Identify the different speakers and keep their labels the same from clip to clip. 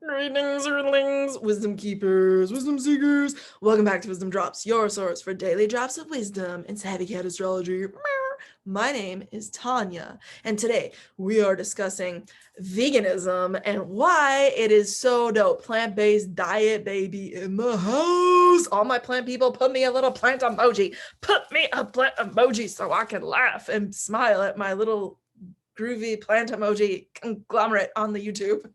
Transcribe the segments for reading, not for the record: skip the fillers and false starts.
Speaker 1: Greetings, Earthlings, wisdom keepers, wisdom seekers. Welcome back to WizdomDropz, your source for daily drops of wisdom and savvy cat astrology. My name is Tonia, and today we are discussing veganism and why it is so dope. Plant-based diet, baby, in the house. All my plant people, put me a little plant emoji. Put me a plant emoji so I can laugh and smile at my little groovy plant emoji conglomerate on the YouTube.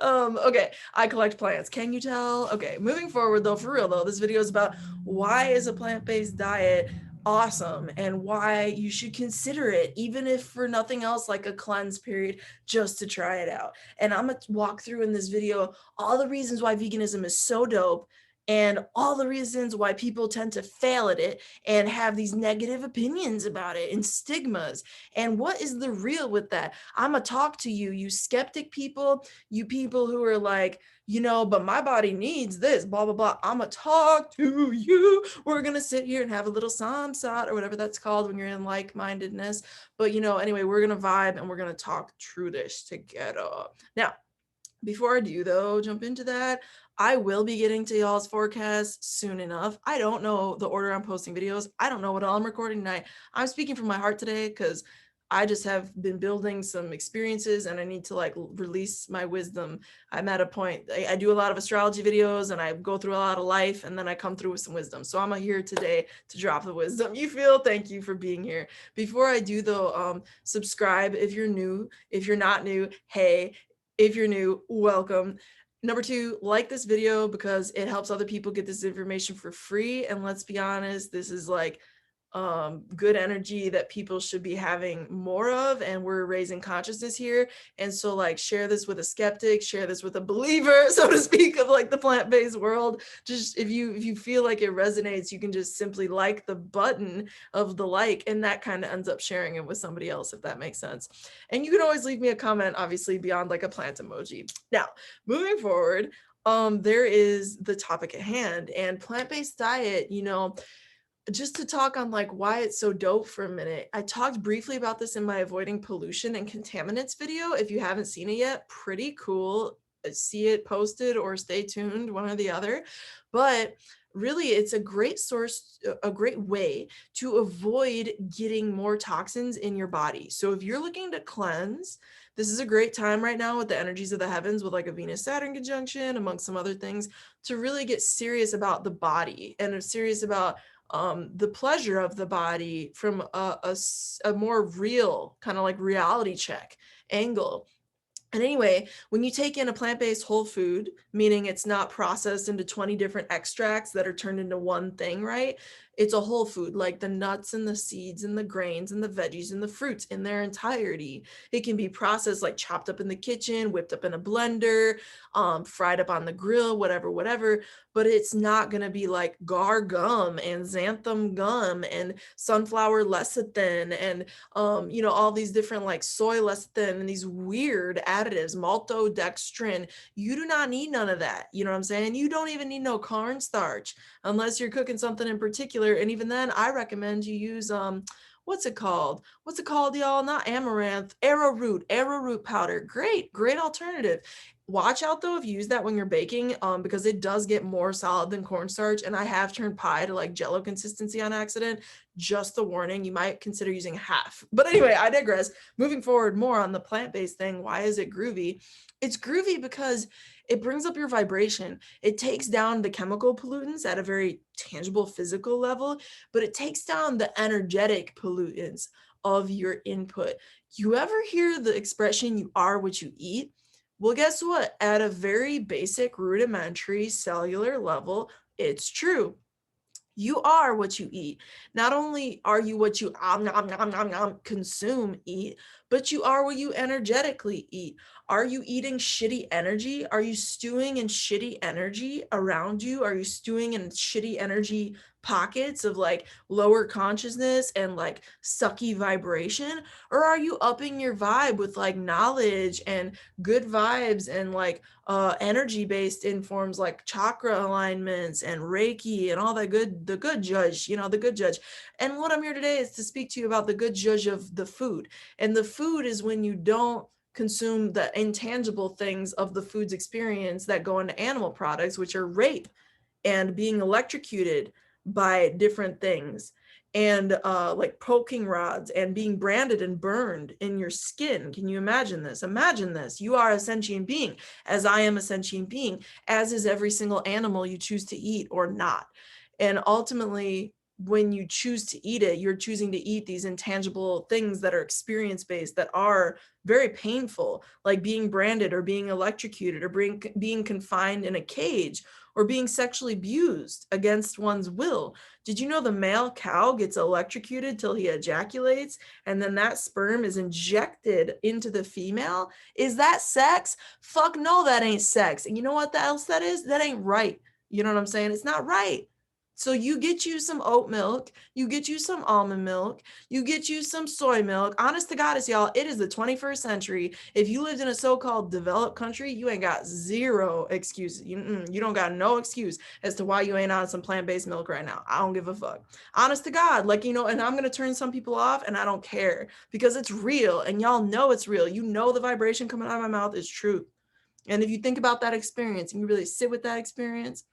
Speaker 1: Okay, I collect plants. Can you tell? Okay, moving forward though, for real though, this video is about why is a plant-based diet awesome and why you should consider it, even if for nothing else, like a cleanse period, just to try it out. And I'm gonna walk through in this video all the reasons why veganism is so dope and all the reasons why people tend to fail at it and have these negative opinions about it and stigmas. And what is the real with that? I'm gonna talk to you, you skeptic people, you people who are like, but my body needs this, blah, blah, blah. I'm gonna talk to you. We're gonna sit here and have a little samsat or whatever that's called when you're in like-mindedness. But anyway, we're gonna vibe and we're gonna talk through this together. Now, before I do though, jump into that, I will be getting to y'all's forecast soon enough. I don't know the order I'm posting videos. I don't know what all I'm recording tonight. I'm speaking from my heart today because I just have been building some experiences and I need to like release my wisdom. I'm at a point, I do a lot of astrology videos and I go through a lot of life and then I come through with some wisdom. So I'm here today to drop the wisdom you feel. Thank you for being here. Before I do though, subscribe if you're new. If you're not new, hey, if you're new, welcome. Number two, like this video because it helps other people get this information for free. And let's be honest, this is like good energy that people should be having more of, and we're raising consciousness here. And so like share this with a skeptic, share this with a believer, so to speak, of like the plant-based world. Just if you feel like it resonates, you can just simply like the button of the like, and that kind of ends up sharing it with somebody else, if that makes sense. And you can always leave me a comment, obviously, beyond like a plant emoji. Now, moving forward, there is the topic at hand, and plant-based diet, just to talk on like why it's so dope for a minute. I talked briefly about this in my avoiding pollution and contaminants video. If you haven't seen it yet, pretty cool. See it posted or stay tuned, one or the other. But really, it's a great source, a great way to avoid getting more toxins in your body. So if you're looking to cleanse, this is a great time right now with the energies of the heavens, with like a Venus-Saturn conjunction, amongst some other things, to really get serious about the body and serious about the pleasure of the body from a more real kind of like reality check angle. And anyway, when you take in a plant-based whole food, meaning it's not processed into 20 different extracts that are turned into one thing, right? It's a whole food, like the nuts and the seeds and the grains and the veggies and the fruits in their entirety. It can be processed, like chopped up in the kitchen, whipped up in a blender, fried up on the grill, whatever. But it's not going to be like gar gum and xanthan gum and sunflower lecithin and all these different like soy lecithin and these weird additives, maltodextrin. You do not need none of that. You know what I'm saying? You don't even need no cornstarch unless you're cooking something in particular. And even then, I recommend you use what's it called, y'all? Not amaranth, arrowroot powder. Great alternative. Watch out though if you use that when you're baking, because it does get more solid than cornstarch. And I have turned pie to like Jello consistency on accident. Just the warning, you might consider using half. But anyway, I digress. Moving forward more on the plant-based thing, why is it groovy? It's groovy because it brings up your vibration. It takes down the chemical pollutants at a very tangible physical level, but it takes down the energetic pollutants of your input. You ever hear the expression, you are what you eat? Well, guess what? At a very basic, rudimentary cellular level, it's true. You are what you eat. Not only are you what you consume, eat, but you are what you energetically eat. Are you eating shitty energy? Are you stewing in shitty energy around you? Are you stewing in shitty energy pockets of like lower consciousness and like sucky vibration? Or are you upping your vibe with like knowledge and good vibes and like energy based in forms like chakra alignments and Reiki and all that the good judge, the good judge. And what I'm here today is to speak to you about the good judge of the food. And the food is when you don't consume the intangible things of the food's experience that go into animal products, which are rape and being electrocuted by different things, and like poking rods and being branded and burned in your skin. Can you imagine this? Imagine this. You are a sentient being, as I am a sentient being, as is every single animal you choose to eat or not. And ultimately, when you choose to eat it, you're choosing to eat these intangible things that are experience-based, that are very painful, like being branded or being electrocuted or being confined in a cage or being sexually abused against one's will. Did you know the male cow gets electrocuted till he ejaculates, and then that sperm is injected into the female? Is that sex? Fuck no, that ain't sex. And you know what else that is? That ain't right. You know what I'm saying? It's not right. So you get you some oat milk, you get you some almond milk, you get you some soy milk. Honest to goddess, y'all, it is the 21st century. If you lived in a so-called developed country, you ain't got zero excuses. You don't got no excuse as to why you ain't on some plant-based milk right now. I don't give a fuck. Honest to God, like, and I'm going to turn some people off, and I don't care, because it's real, and y'all know it's real. You know the vibration coming out of my mouth is truth. And if you think about that experience and you really sit with that experience,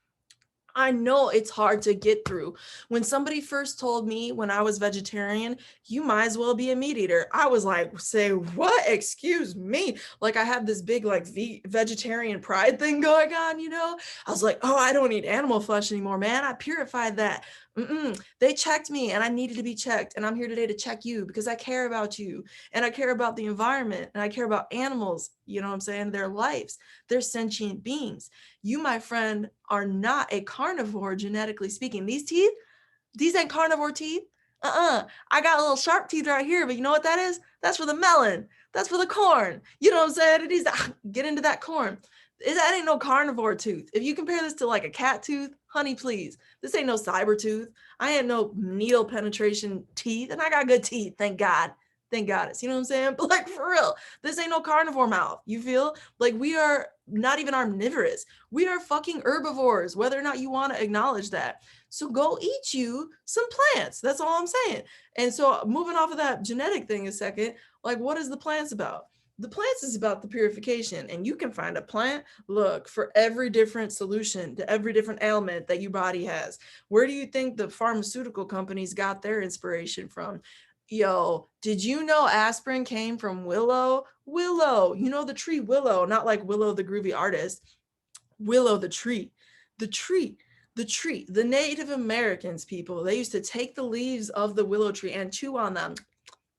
Speaker 1: I know it's hard to get through. When somebody first told me when I was vegetarian, you might as well be a meat eater, I was like, say what? Excuse me. Like, I have this big like vegetarian pride thing going on, I was like, oh, I don't eat animal flesh anymore, man. I purified that. They checked me and I needed to be checked. And I'm here today to check you because I care about you and I care about the environment and I care about animals, you know what I'm saying? Their lives, they're sentient beings. You, my friend, are not a carnivore, genetically speaking. These teeth, these ain't carnivore teeth. I got little sharp teeth right here, but you know what that is? That's for the melon. That's for the corn. You know what I'm saying? It needs to get into that corn. That ain't no carnivore tooth. If you compare this to like a cat tooth, honey, please. This ain't no cyber tooth. I ain't no needle penetration teeth, and I got good teeth, thank God. Thank goddess. You know what I'm saying? But like, for real, this ain't no carnivore mouth. You feel like we are not even omnivorous. We are fucking herbivores, whether or not you want to acknowledge that. So go eat you some plants. That's all I'm saying. And so moving off of that genetic thing a second, like, what is the plants about? The plants is about the purification, and you can find a plant, look, for every different solution to every different ailment that your body has. Where do you think the pharmaceutical companies got their inspiration from? Yo, did you know aspirin came from willow? Willow, the tree willow, not like Willow the groovy artist. Willow the tree, the tree, the tree. The Native Americans, people, they used to take the leaves of the willow tree and chew on them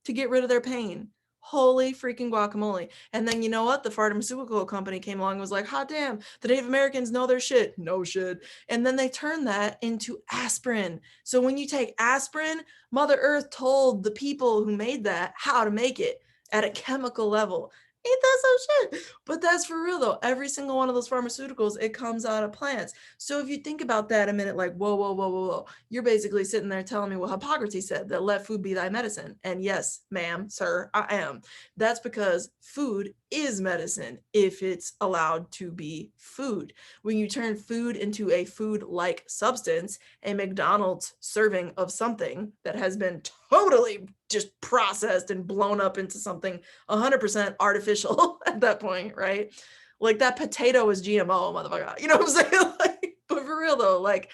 Speaker 1: to get rid of their pain. Holy freaking guacamole. And then you know what? The pharmaceutical company came along and was like, hot damn, the Native Americans know their shit. No shit. And then they turned that into aspirin. So when you take aspirin, Mother Earth told the people who made that how to make it at a chemical level. Ain't that some shit? But that's for real though. Every single one of those pharmaceuticals, it comes out of plants. So if you think about that a minute, like, whoa, whoa, whoa, whoa, whoa, you're basically sitting there telling me what Hippocrates said, that let food be thy medicine. And yes, ma'am, sir, I am. That's because food is medicine if it's allowed to be food. When you turn food into a food-like substance, a McDonald's serving of something that has been totally just processed and blown up into something 100% artificial at that point, right? Like, that potato is GMO, motherfucker. You know what I'm saying? Like, but for real though, like,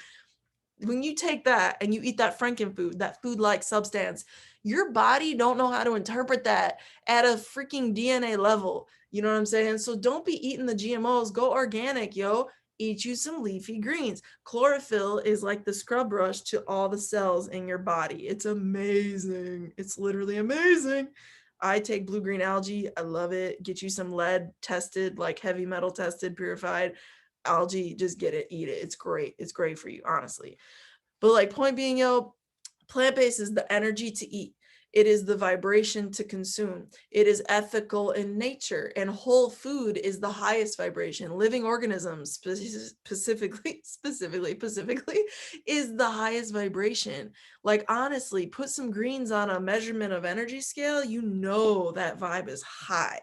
Speaker 1: when you take that and you eat that frankenfood, that food-like substance, your body don't know how to interpret that at a freaking DNA level. You know what I'm saying? So don't be eating the GMOs. Go organic, yo. Eat you some leafy greens. Chlorophyll is like the scrub brush to all the cells in your body. It's amazing. It's literally amazing. I take blue-green algae. I love it. Get you some lead tested, like heavy metal tested, purified algae. Just get it, eat it. It's great. It's great for you, honestly. But like, point being, yo, plant-based is the energy to eat. It is the vibration to consume. It is ethical in nature, and whole food is the highest vibration. Living organisms specifically is the highest vibration. Like, honestly, put some greens on a measurement of energy scale, you know that vibe is high.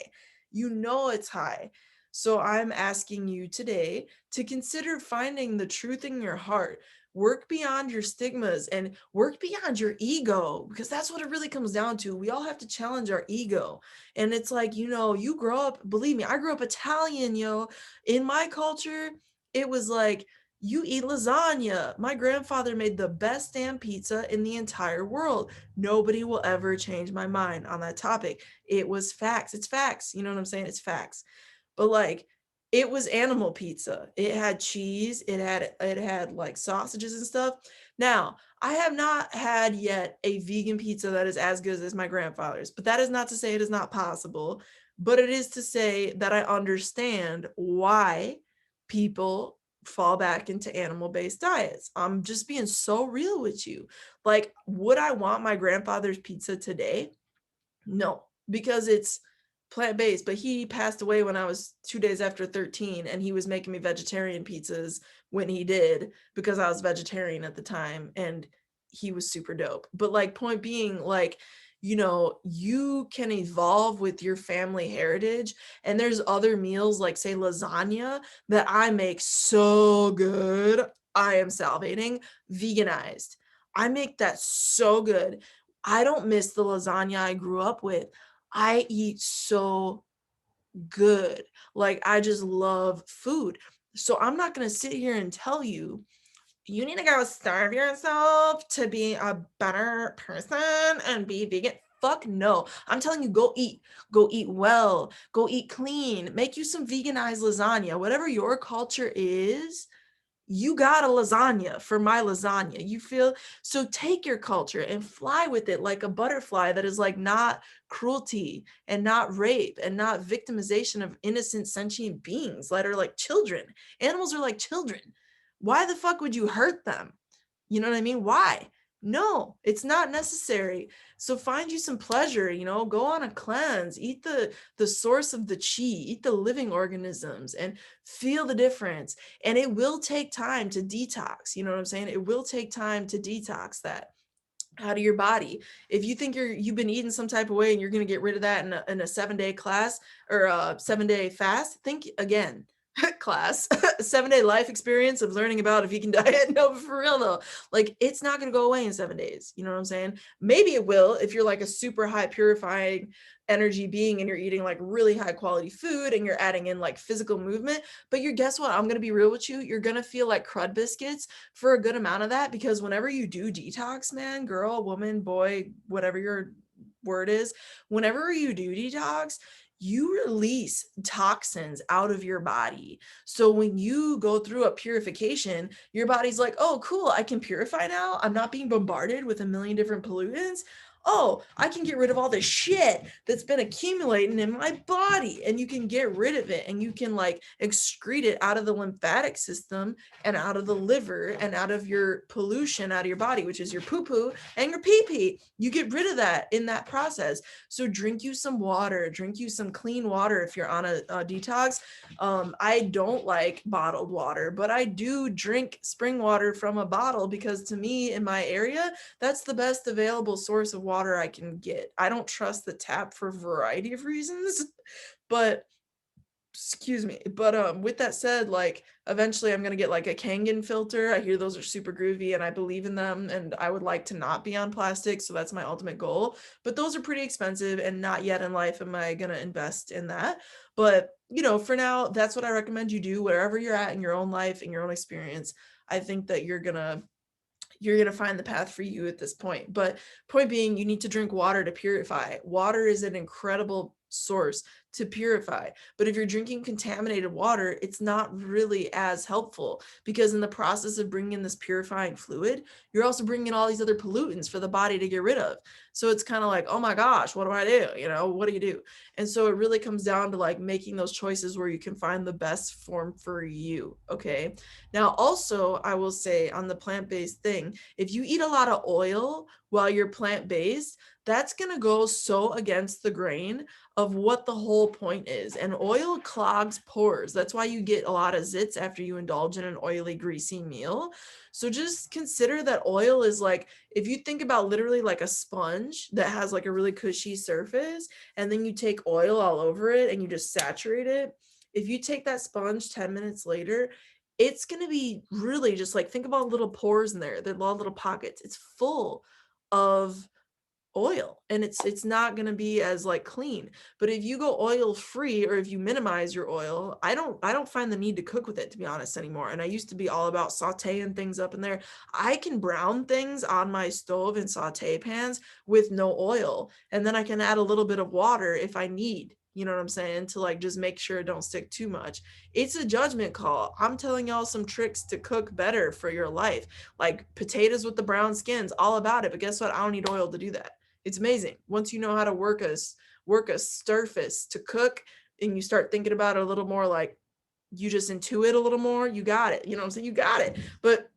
Speaker 1: You know it's high. So I'm asking you today to consider finding the truth in your heart. work beyond your stigmas and work beyond your ego, because that's what it really comes down to. We all have to challenge our ego. And it's like, you know, you grow up, believe me, I grew up Italian, yo. In my culture, it was like, you eat lasagna. My grandfather made the best damn pizza in the entire world. Nobody will ever change my mind on that topic. It was facts. It's facts. You know what I'm saying? It's facts. But like, it was animal pizza. It had cheese. It had like sausages and stuff. Now, I have not had yet a vegan pizza that is as good as my grandfather's, but that is not to say it is not possible. But it is to say that I understand why people fall back into animal-based diets. I'm just being so real with you. Like, would I want my grandfather's pizza today? No, because it's plant-based, but he passed away when I was 2 days after 13, and he was making me vegetarian pizzas when he did, because I was vegetarian at the time, and he was super dope. But like, point being, like, you know, you can evolve with your family heritage, and there's other meals like, say, lasagna that I make so good. I am salivating, veganized. I make that so good. I don't miss the lasagna I grew up with. I eat so good. Like, I just love food. So I'm not going to sit here and tell you, you need to go starve yourself to be a better person and be vegan. Fuck no. I'm telling you, go eat well, go eat clean, make you some veganized lasagna, whatever your culture is. You got a lasagna for my lasagna. You feel? So take your culture and fly with it like a butterfly, that is like not cruelty and not rape and not victimization of innocent sentient beings that are like children. Animals are like children. Why the fuck would you hurt them? You know what I mean? Why? No, it's not necessary. So find you some pleasure, you know, go on a cleanse, eat the source of the chi, eat the living organisms, and feel the difference. And it will take time to detox. You know what I'm saying? It will take time to detox that out of your body. If you think you've been eating some type of way and you're going to get rid of that in a 7-day class or a 7-day fast, think again. Class, 7-day life experience of learning about a vegan diet. No, but for real though, like, it's not going to go away in 7 days. You know what I'm saying? Maybe it will if you're like a super high purifying energy being and you're eating like really high quality food and you're adding in like physical movement. But you guess what? I'm going to be real with you. You're going to feel like crud biscuits for a good amount of that, because whenever you do detox, man, girl, woman, boy, whatever your word is, whenever you do detox, you release toxins out of your body. So when you go through a purification, your body's like, oh, cool, I can purify now. I'm not being bombarded with a million different pollutants. Oh, I can get rid of all the shit that's been accumulating in my body, and you can get rid of it, and you can like excrete it out of the lymphatic system and out of the liver and out of your pollution out of your body, which is your poo-poo and your pee-pee. You get rid of that in that process. So drink you some water, drink you some clean water if you're on a detox. I don't like bottled water, but I do drink spring water from a bottle, because to me, in my area, that's the best available source of water I can get. I don't trust the tap for a variety of reasons, but excuse me. But with that said, like, eventually I'm gonna get like a Kangen filter. I hear those are super groovy and I believe in them, and I would like to not be on plastic, so that's my ultimate goal. But those are pretty expensive, and not yet in life am I gonna invest in that. But you know, for now, that's what I recommend you do wherever you're at in your own life, in your own experience. I think that you're gonna find the path for you at this point. But point being, you need to drink water to purify. Water is an incredible source to purify. But if you're drinking contaminated water, it's not really as helpful, because in the process of bringing in this purifying fluid, you're also bringing in all these other pollutants for the body to get rid of. So it's kind of like, oh my gosh, what do I do? You know, what do you do? And so it really comes down to like making those choices where you can find the best form for you. Okay. Now, also, I will say on the plant-based thing, if you eat a lot of oil while you're plant-based, that's going to go so against the grain of what the whole point is. And oil clogs pores. That's why you get a lot of zits after you indulge in an oily, greasy meal. So just consider that oil is like, if you think about literally like a sponge that has like a really cushy surface, and then you take oil all over it and you just saturate it. If you take that sponge 10 minutes later, it's going to be really just like, think about little pores in there. They're little pockets. It's full of oil, and it's not going to be as like clean. But if you go oil free, or if you minimize your oil, I don't find the need to cook with it, to be honest, anymore. And I used to be all about sauteing things up in there. I can brown things on my stove in saute pans with no oil, and then I can add a little bit of water if I need, you know what I'm saying, to like just make sure it don't stick too much. It's a judgment call. I'm telling y'all some tricks to cook better for your life, like potatoes with the brown skins, all about it. But guess what? I don't need oil to do that. It's amazing. Once you know how to work a surface to cook, and you start thinking about it a little more, like you just intuit a little more, you got it. You know what I'm saying? You got it. But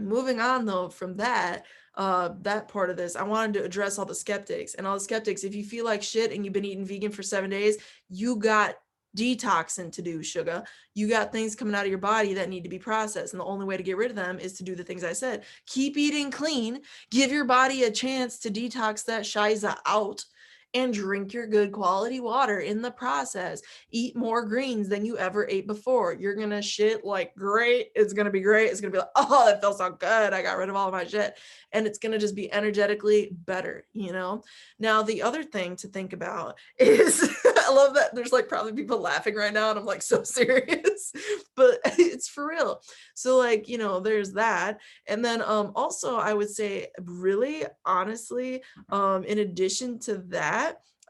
Speaker 1: moving on though from that, that part of this, I wanted to address all the skeptics. And all the skeptics, if you feel like shit and you've been eating vegan for 7 days, you got detoxing to do, sugar. You got things coming out of your body that need to be processed, and the only way to get rid of them is to do the things I said. Keep eating clean, give your body a chance to detox that shiza out, and drink your good quality water in the process. Eat more greens than you ever ate before. You're gonna shit like great. It's gonna be great. It's gonna be like, oh, that felt so good. I got rid of all of my shit. And it's gonna just be energetically better, you know? Now, the other thing to think about is, I love that there's like probably people laughing right now, and I'm like so serious, but it's for real. So like, you know, there's that. And then also I would say, really honestly, in addition to that,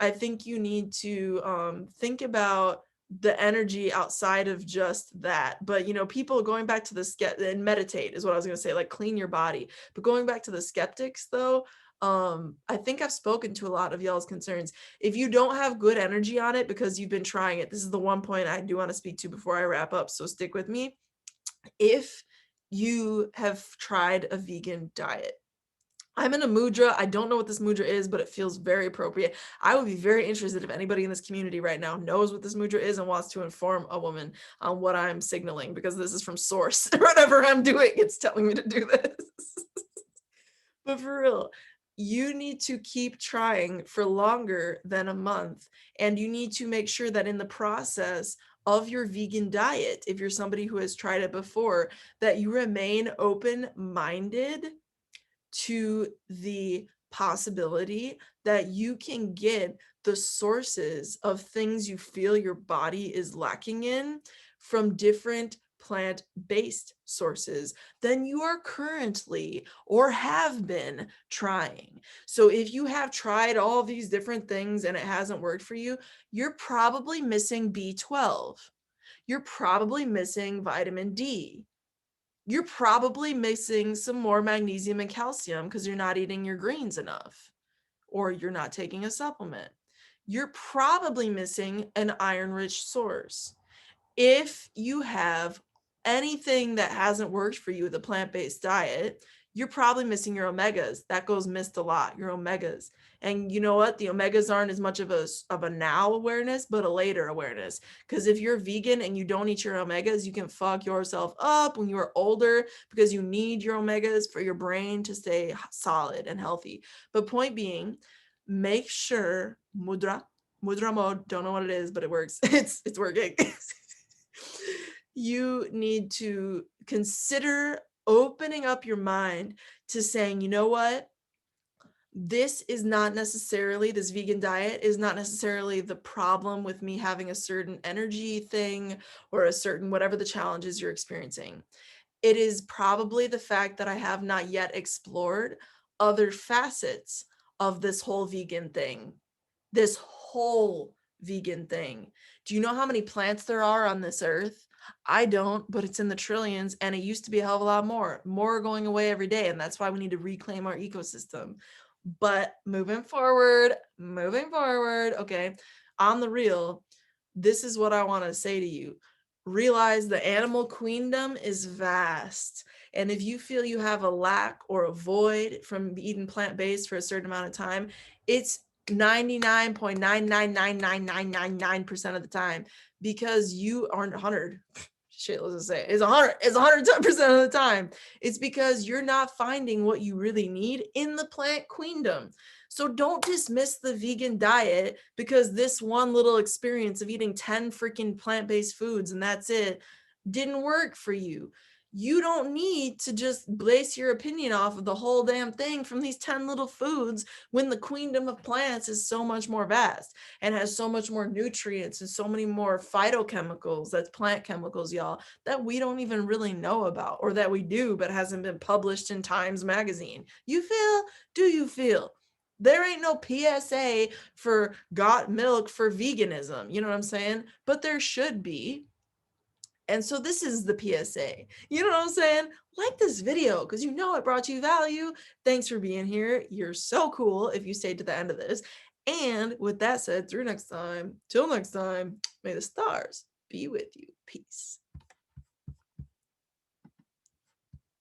Speaker 1: I think you need to think about the energy outside of just that. But you know, people going back to the and meditate is what I was going to say, like clean your body. But going back to the skeptics though, I think I've spoken to a lot of y'all's concerns. If you don't have good energy on it because you've been trying it, this is the one point I do want to speak to before I wrap up, so stick with me. If you have tried a vegan diet, I'm in a mudra. I don't know what this mudra is, but it feels very appropriate. I would be very interested if anybody in this community right now knows what this mudra is and wants to inform a woman on what I'm signaling, because this is from source. Whatever I'm doing, it's telling me to do this. But for real, you need to keep trying for longer than a month. And you need to make sure that in the process of your vegan diet, if you're somebody who has tried it before, that you remain open-minded to the possibility that you can get the sources of things you feel your body is lacking in from different plant-based sources than you are currently or have been trying. So if you have tried all these different things and it hasn't worked for you, you're probably missing B12. You're probably missing vitamin D. You're probably missing some more magnesium and calcium because you're not eating your greens enough, or you're not taking a supplement. You're probably missing an iron-rich source. If you have anything that hasn't worked for you with a plant-based diet, you're probably missing your omegas. That goes missed a lot, your omegas. And you know what? The omegas aren't as much of a now awareness, but a later awareness. Because if you're vegan and you don't eat your omegas, you can fuck yourself up when you are older, because you need your omegas for your brain to stay solid and healthy. But point being, make sure mudra mode, don't know what it is, but it works. It's working. You need to consider opening up your mind to saying, you know what? This vegan diet is not necessarily the problem with me having a certain energy thing or a certain whatever the challenges you're experiencing. It is probably the fact that I have not yet explored other facets of this whole vegan thing. This whole vegan thing. Do you know how many plants there are on this earth? I don't, but it's in the trillions, and it used to be a hell of a lot more. More are going away every day, and that's why we need to reclaim our ecosystem. But moving forward, okay, on the real, this is what I want to say to you. Realize the animal queendom is vast. And if you feel you have a lack or a void from eating plant-based for a certain amount of time, it's 99.9999999% of the time, because you aren't 100. Shit, let's just say it's 110% of the time. It's because you're not finding what you really need in the plant queendom. So don't dismiss the vegan diet because this one little experience of eating 10 freaking plant-based foods and that's it didn't work for you. You don't need to just base your opinion off of the whole damn thing from these 10 little foods when the queendom of plants is so much more vast and has so much more nutrients and so many more phytochemicals, that's plant chemicals, y'all, that we don't even really know about, or that we do but hasn't been published in Times Magazine. You feel? Do you feel? There ain't no PSA for got milk for veganism, you know what I'm saying? But there should be. And so this is the PSA. You know what I'm saying? Like this video because you know it brought you value. Thanks for being here. You're so cool if you stayed to the end of this. And with that said, through next time, till next time, may the stars be with you. Peace.